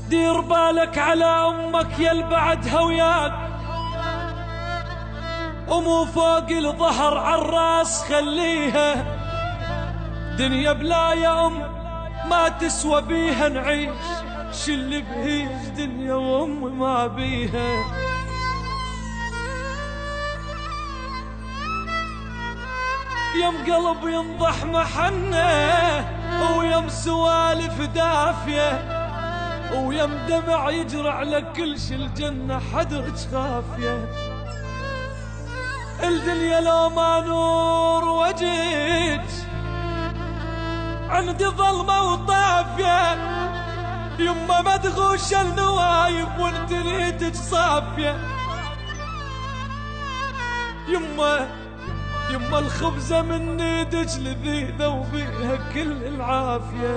دير بالك على أمك يا البعدها وياك، ومو فوق الظهر عالراس خليها، دنيا بلا يا أم ما تسوى بيها نعيش، شل بهيج دنيا وأم ما بيها. يم قلب ينضح محنه، ويم سوالف دافيه، ويم دمع يجرى على كل شي الجنة حدرج خافية. الدنيا لو ما نور وجيج عندي ظلمة وطافية، يما مدغوش النوايب وانت ريتك صافية. يما الخبزة من ايدك لذيذة وبيها كل العافية.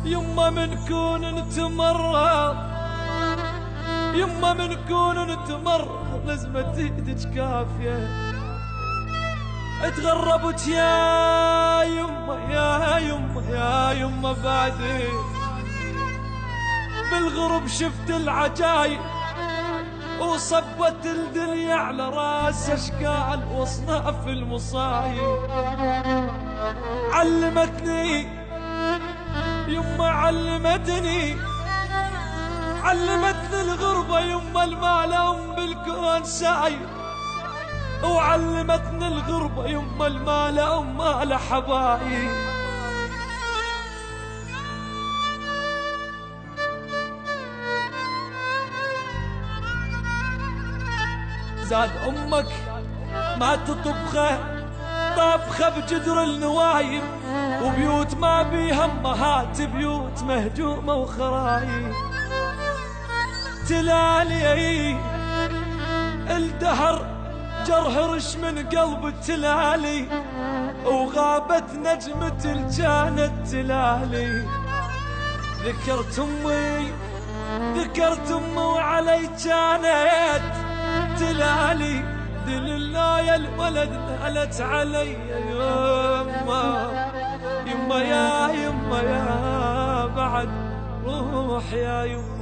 يما من كون نتمرض، يما من كون نتمرض لزمة ايدك كافية. اتغربت يا يما يا يما يا يما بعدين، بالغرب شفت العجايب وصبت الدنيا على راس اشكال واصناف المصايب. علمتني يما علمتني الغربة يما المال ام بالكون سايب، وعلمتني الغربة يما المال ام مال حبايب. زاد امك ما تطبخه طبخه بجدر النوايب، وبيوت ما بيها امهات بيوت مهجومه وخرايب. تلالي الدهر جرهرش من قلب التلالي، وغابت نجمة الجانت تلالي. ذكرت امي وعلي جانت تلالي، دللا يا الولد نالت علي يما يا بعد روح يا يما.